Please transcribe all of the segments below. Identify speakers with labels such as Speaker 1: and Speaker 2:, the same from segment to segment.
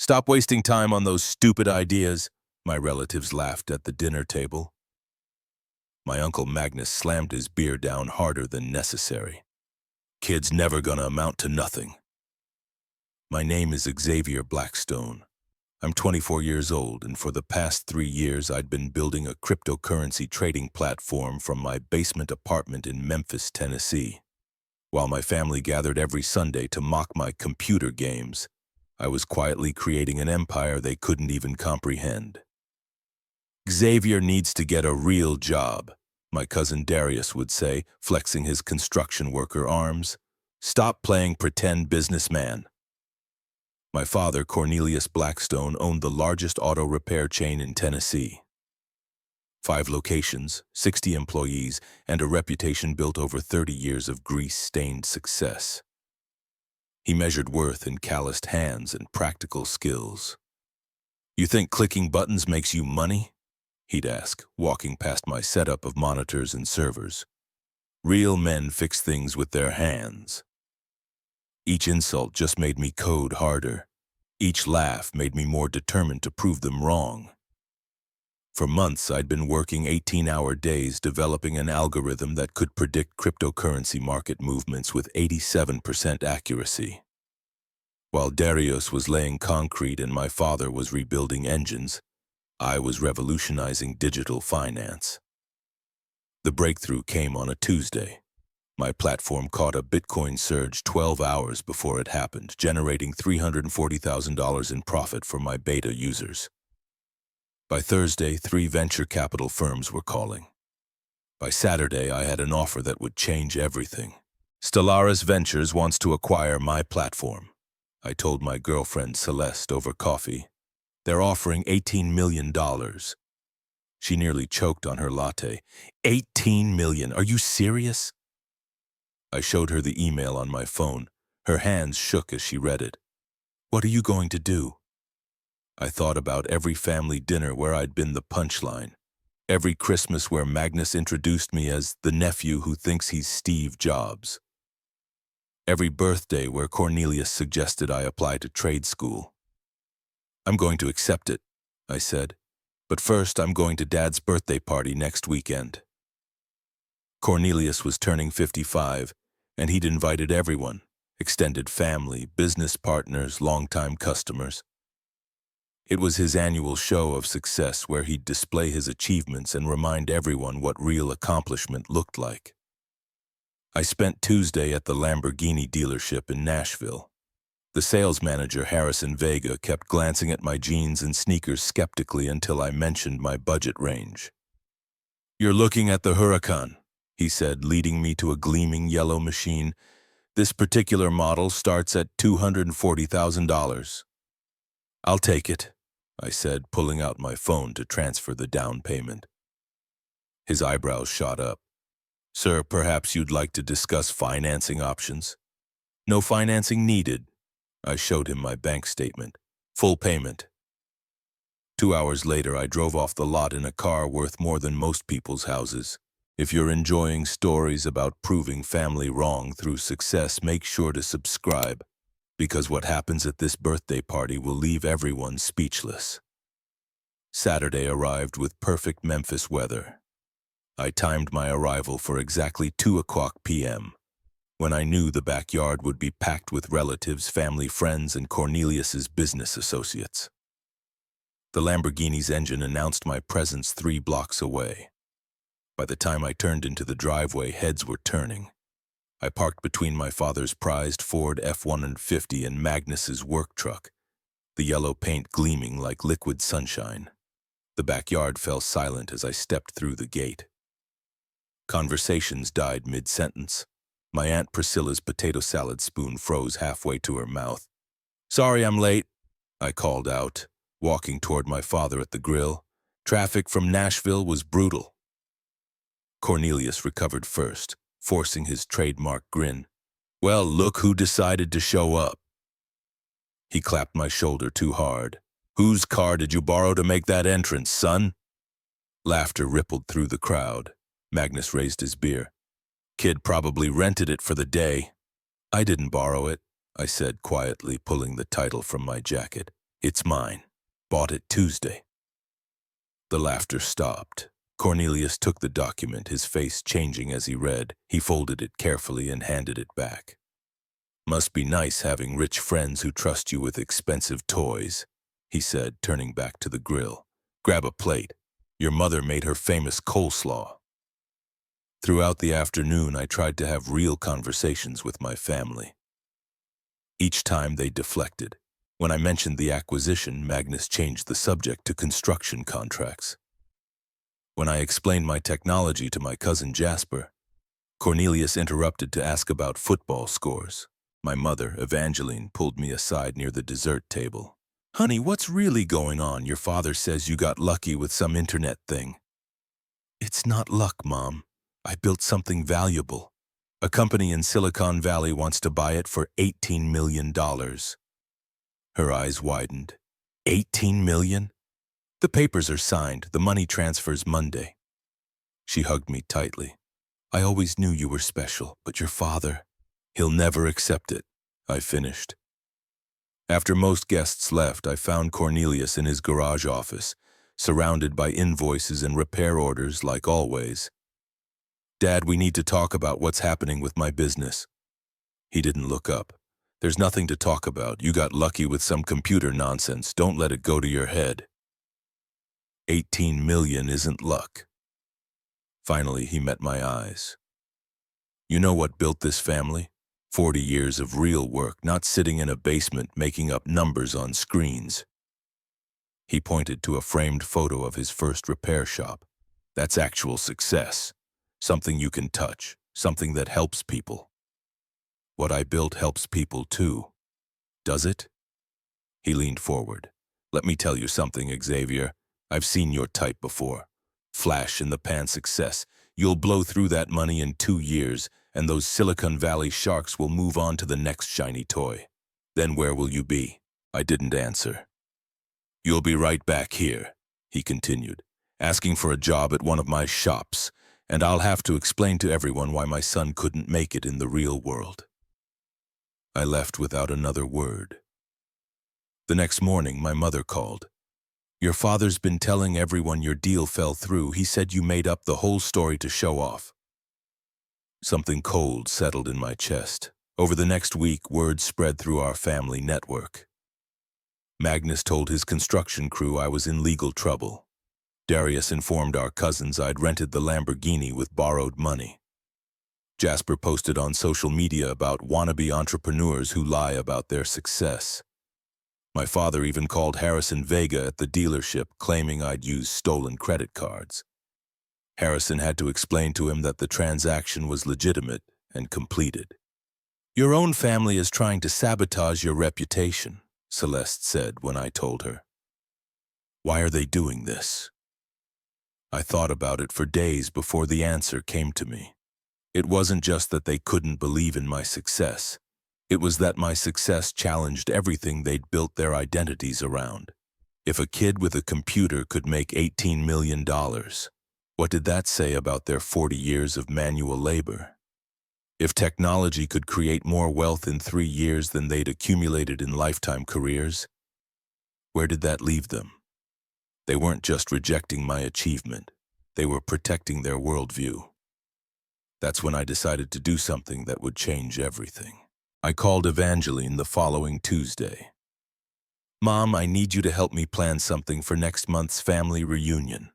Speaker 1: Stop wasting time on those stupid ideas, my relatives laughed at the dinner table. My Uncle Magnus slammed his beer down harder than necessary. Kid's never gonna amount to nothing. My name is Xavier Blackstone. I'm 24 years old, and for the past 3 years I'd been building a cryptocurrency trading platform from my basement apartment in Memphis, Tennessee. While my family gathered every Sunday to mock my computer games, I was quietly creating an empire they couldn't even comprehend. Xavier needs to get a real job, my cousin Darius would say, flexing his construction worker arms. Stop playing pretend businessman. My father, Cornelius Blackstone, owned the largest auto repair chain in Tennessee. 5 locations, 60 employees, and a reputation built over 30 years of grease-stained success. He measured worth in calloused hands and practical skills. "You think clicking buttons makes you money?" he'd ask, walking past my setup of monitors and servers. "Real men fix things with their hands." Each insult just made me code harder. Each laugh made me more determined to prove them wrong. For months, I'd been working 18-hour days developing an algorithm that could predict cryptocurrency market movements with 87% accuracy. While Darius was laying concrete and my father was rebuilding engines, I was revolutionizing digital finance. The breakthrough came on a Tuesday. My platform caught a Bitcoin surge 12 hours before it happened, generating $340,000 in profit for my beta users. By Thursday, 3 venture capital firms were calling. By Saturday, I had an offer that would change everything. Stellaris Ventures wants to acquire my platform, I told my girlfriend Celeste over coffee. They're offering $18 million. She nearly choked on her latte. $18 million? Are you serious? I showed her the email on my phone. Her hands shook as she read it. What are you going to do? I thought about every family dinner where I'd been the punchline. Every Christmas where Magnus introduced me as the nephew who thinks he's Steve Jobs. Every birthday where Cornelius suggested I apply to trade school. I'm going to accept it, I said. But first I'm going to Dad's birthday party next weekend. Cornelius was turning 55, and he'd invited everyone, extended family, business partners, longtime customers. It was his annual show of success where he'd display his achievements and remind everyone what real accomplishment looked like. I spent Tuesday at the Lamborghini dealership in Nashville. The sales manager, Harrison Vega, kept glancing at my jeans and sneakers skeptically until I mentioned my budget range. "You're looking at the Huracan," he said, leading me to a gleaming yellow machine. "This particular model starts at $240,000. "I'll take it," I said, pulling out my phone to transfer the down payment. His eyebrows shot up. "Sir, perhaps you'd like to discuss financing options?" "No financing needed." I showed him my bank statement. "Full payment." 2 hours later, I drove off the lot in a car worth more than most people's houses. If you're enjoying stories about proving family wrong through success, make sure to subscribe, because what happens at this birthday party will leave everyone speechless. Saturday arrived with perfect Memphis weather. I timed my arrival for exactly 2:00 p.m., when I knew the backyard would be packed with relatives, family, friends, and Cornelius's business associates. The Lamborghini's engine announced my presence 3 blocks away. By the time I turned into the driveway, heads were turning. I parked between my father's prized Ford F-150 and Magnus's work truck, the yellow paint gleaming like liquid sunshine. The backyard fell silent as I stepped through the gate. Conversations died mid-sentence. My Aunt Priscilla's potato salad spoon froze halfway to her mouth. "Sorry I'm late," I called out, walking toward my father at the grill. Traffic from Nashville was brutal. Cornelius recovered first, forcing his trademark grin. "Well, look who decided to show up." He clapped my shoulder too hard. "Whose car did you borrow to make that entrance, son?" Laughter rippled through the crowd. Magnus raised his beer. "Kid probably rented it for the day." "I didn't borrow it," I said quietly, pulling the title from my jacket. It's mine. Bought it Tuesday. The laughter stopped. Cornelius took the document, his face changing as he read. He folded it carefully and handed it back. Must be nice having rich friends who trust you with expensive toys, he said, turning back to the grill. Grab a plate. Your mother made her famous coleslaw. Throughout the afternoon, I tried to have real conversations with my family. Each time they deflected. When I mentioned the acquisition, Magnus changed the subject to construction contracts. When I explained my technology to my cousin Jasper, Cornelius interrupted to ask about football scores. My mother, Evangeline, pulled me aside near the dessert table. Honey, what's really going on? Your father says you got lucky with some internet thing. It's not luck, Mom. I built something valuable. A company in Silicon Valley wants to buy it for $18 million. Her eyes widened. 18 million? The papers are signed. The money transfers Monday. She hugged me tightly. I always knew you were special, but your father, he'll never accept it, I finished. After most guests left, I found Cornelius in his garage office, surrounded by invoices and repair orders like always. Dad, we need to talk about what's happening with my business. He didn't look up. There's nothing to talk about. You got lucky with some computer nonsense. Don't let it go to your head. 18 million isn't luck. Finally, he met my eyes. You know what built this family? 40 years of real work, not sitting in a basement making up numbers on screens. He pointed to a framed photo of his first repair shop. That's actual success. Something you can touch. Something that helps people. What I built helps people too. Does it? He leaned forward. Let me tell you something, Xavier. I've seen your type before. Flash-in-the-pan success. You'll blow through that money in 2 years, and those Silicon Valley sharks will move on to the next shiny toy. Then where will you be? I didn't answer. You'll be right back here, he continued, asking for a job at one of my shops, and I'll have to explain to everyone why my son couldn't make it in the real world. I left without another word. The next morning, my mother called. Your father's been telling everyone your deal fell through. He said you made up the whole story to show off. Something cold settled in my chest. Over the next week, word spread through our family network. Magnus told his construction crew I was in legal trouble. Darius informed our cousins I'd rented the Lamborghini with borrowed money. Jasper posted on social media about wannabe entrepreneurs who lie about their success. My father even called Harrison Vega at the dealership, claiming I'd used stolen credit cards. Harrison had to explain to him that the transaction was legitimate and completed. Your own family is trying to sabotage your reputation, Celeste said when I told her. Why are they doing this? I thought about it for days before the answer came to me. It wasn't just that they couldn't believe in my success. It was that my success challenged everything they'd built their identities around. If a kid with a computer could make $18 million, what did that say about their 40 years of manual labor? If technology could create more wealth in 3 years than they'd accumulated in lifetime careers, where did that leave them? They weren't just rejecting my achievement. They were protecting their worldview. That's when I decided to do something that would change everything. I called Evangeline the following Tuesday. Mom, I need you to help me plan something for next month's family reunion.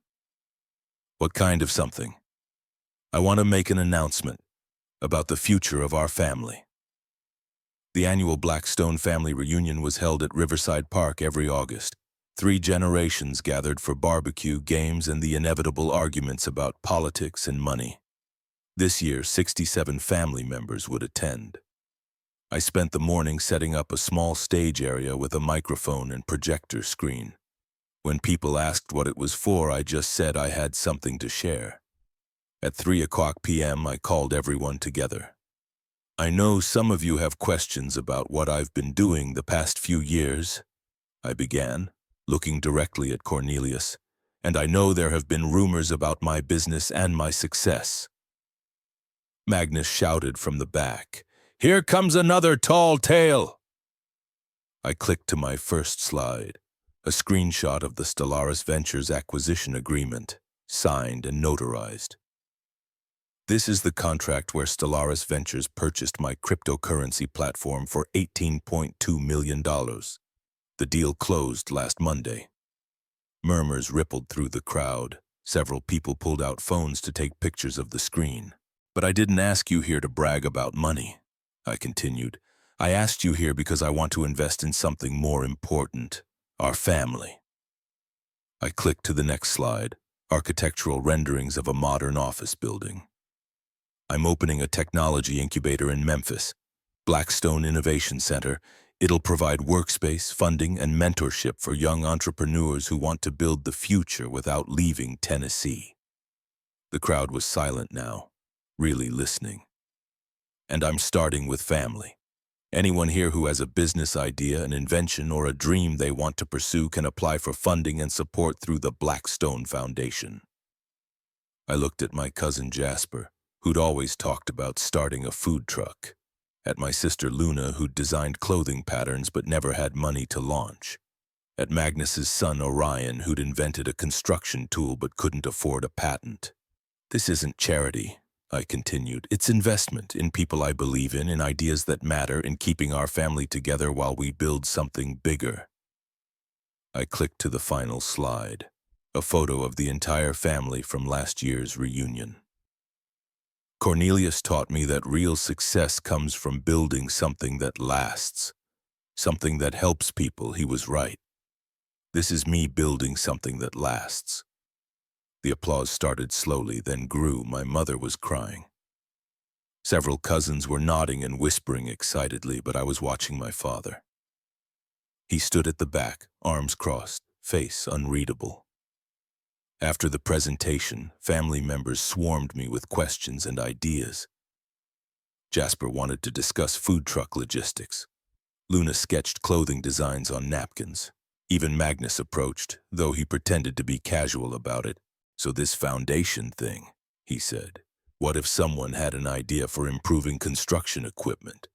Speaker 1: What kind of something? I want to make an announcement about the future of our family. The annual Blackstone family reunion was held at Riverside Park every August. 3 generations gathered for barbecue, games, and the inevitable arguments about politics and money. This year, 67 family members would attend. I spent the morning setting up a small stage area with a microphone and projector screen. When people asked what it was for, I just said I had something to share. At 3:00 p.m., I called everyone together. I know some of you have questions about what I've been doing the past few years, I began, looking directly at Cornelius, and I know there have been rumors about my business and my success. Magnus shouted from the back, "Here comes another tall tale!" I clicked to my first slide, a screenshot of the Stellaris Ventures acquisition agreement, signed and notarized. This is the contract where Stellaris Ventures purchased my cryptocurrency platform for $18.2 million. The deal closed last Monday. Murmurs rippled through the crowd. Several people pulled out phones to take pictures of the screen. But I didn't ask you here to brag about money, I continued. I asked you here because I want to invest in something more important, our family. I clicked to the next slide, architectural renderings of a modern office building. I'm opening a technology incubator in Memphis, Blackstone Innovation Center. It'll provide workspace, funding, and mentorship for young entrepreneurs who want to build the future without leaving Tennessee. The crowd was silent now, really listening. And I'm starting with family. Anyone here who has a business idea, an invention, or a dream they want to pursue can apply for funding and support through the Blackstone Foundation. I looked at my cousin Jasper, who'd always talked about starting a food truck, at my sister Luna, who'd designed clothing patterns but never had money to launch, at Magnus's son Orion, who'd invented a construction tool but couldn't afford a patent. This isn't charity, I continued. It's investment in people I believe in ideas that matter, in keeping our family together while we build something bigger. I clicked to the final slide, a photo of the entire family from last year's reunion. Cornelius taught me that real success comes from building something that lasts, something that helps people. He was right. This is me building something that lasts. The applause started slowly, then grew. My mother was crying. Several cousins were nodding and whispering excitedly, but I was watching my father. He stood at the back, arms crossed, face unreadable. After the presentation, family members swarmed me with questions and ideas. Jasper wanted to discuss food truck logistics. Luna sketched clothing designs on napkins. Even Magnus approached, though he pretended to be casual about it. So this foundation thing, he said. What if someone had an idea for improving construction equipment?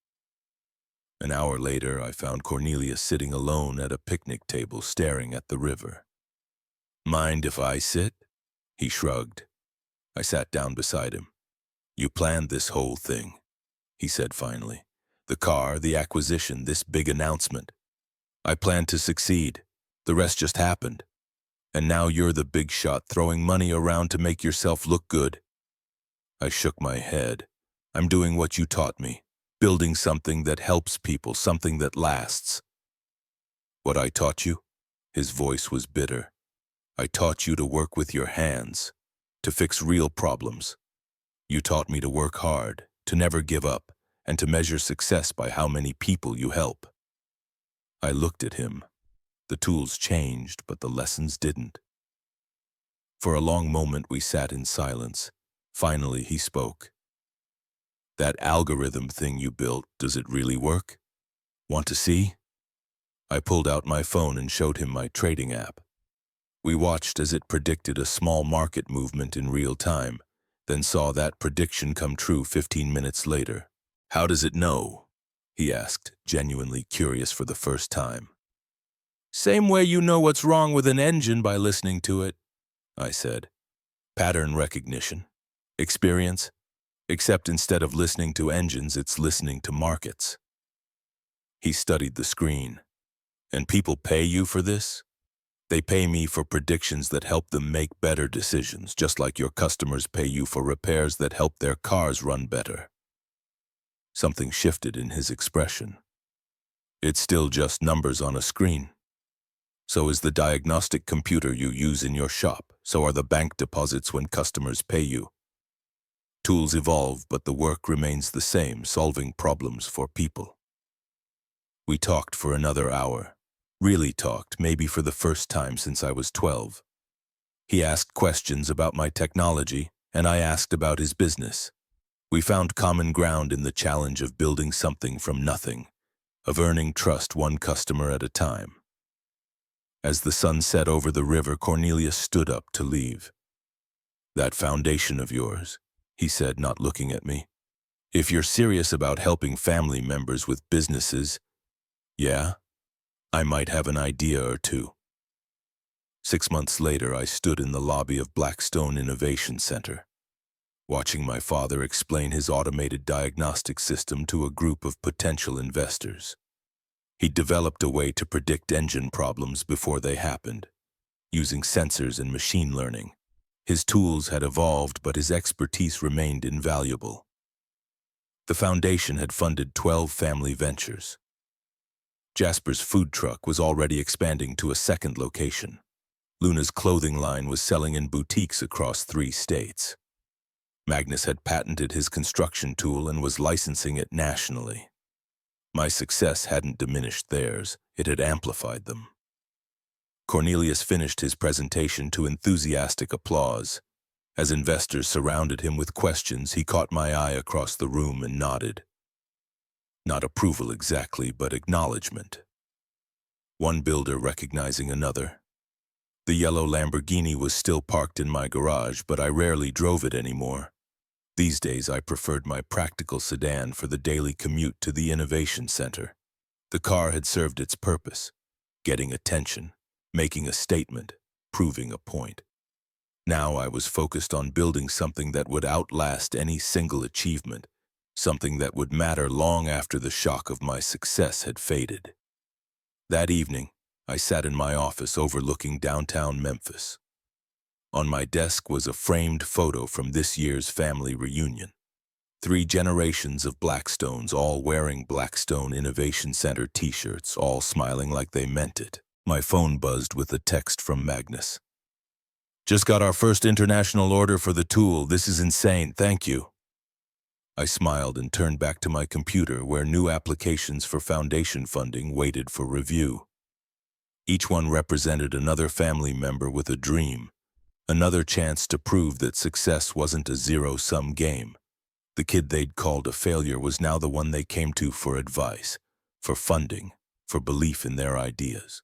Speaker 1: An hour later, I found Cornelius sitting alone at a picnic table staring at the river. Mind if I sit? He shrugged. I sat down beside him. You planned this whole thing, he said finally. The car, the acquisition, this big announcement. I planned to succeed. The rest just happened. And now you're the big shot throwing money around to make yourself look good. I shook my head. I'm doing what you taught me, building something that helps people, something that lasts. What I taught you? His voice was bitter. I taught you to work with your hands, to fix real problems. You taught me to work hard, to never give up, and to measure success by how many people you help. I looked at him. The tools changed, but the lessons didn't. For a long moment we sat in silence. Finally he spoke. That algorithm thing you built, does it really work? Want to see? I pulled out my phone and showed him my trading app. We watched as it predicted a small market movement in real time, then saw that prediction come true 15 minutes later. How does it know? He asked, genuinely curious for the first time. Same way you know what's wrong with an engine by listening to it, I said. Pattern recognition. Experience. Except instead of listening to engines, it's listening to markets. He studied the screen. And people pay you for this? They pay me for predictions that help them make better decisions, just like your customers pay you for repairs that help their cars run better. Something shifted in his expression. It's still just numbers on a screen. So is the diagnostic computer you use in your shop. So are the bank deposits when customers pay you. Tools evolve, but the work remains the same, solving problems for people. We talked for another hour. Really talked, maybe for the first time since I was 12. He asked questions about my technology, and I asked about his business. We found common ground in the challenge of building something from nothing, of earning trust one customer at a time. As the sun set over the river, Cornelius stood up to leave. That foundation of yours, he said, not looking at me. If you're serious about helping family members with businesses, yeah? I might have an idea or two. 6 months later, I stood in the lobby of Blackstone Innovation Center, watching my father explain his automated diagnostic system to a group of potential investors. He'd developed a way to predict engine problems before they happened, using sensors and machine learning. His tools had evolved, but his expertise remained invaluable. The foundation had funded 12 family ventures. Jasper's food truck was already expanding to a second location. Luna's clothing line was selling in boutiques across 3 states. Magnus had patented his construction tool and was licensing it nationally. My success hadn't diminished theirs, it had amplified them. Cornelius finished his presentation to enthusiastic applause. As investors surrounded him with questions, he caught my eye across the room and nodded. Not approval exactly, but acknowledgement. One builder recognizing another. The yellow Lamborghini was still parked in my garage, but I rarely drove it anymore. These days, I preferred my practical sedan for the daily commute to the Innovation Center. The car had served its purpose, getting attention, making a statement, proving a point. Now I was focused on building something that would outlast any single achievement, something that would matter long after the shock of my success had faded. That evening, I sat in my office overlooking downtown Memphis. On my desk was a framed photo from this year's family reunion. 3 generations of Blackstones, all wearing Blackstone Innovation Center t-shirts, all smiling like they meant it. My phone buzzed with a text from Magnus. "Just got our first international order for the tool. This is insane. Thank you." I smiled and turned back to my computer, where new applications for foundation funding waited for review. Each one represented another family member with a dream, another chance to prove that success wasn't a zero-sum game. The kid they'd called a failure was now the one they came to for advice, for funding, for belief in their ideas.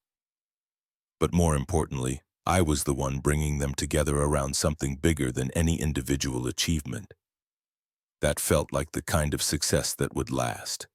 Speaker 1: But more importantly, I was the one bringing them together around something bigger than any individual achievement. That felt like the kind of success that would last.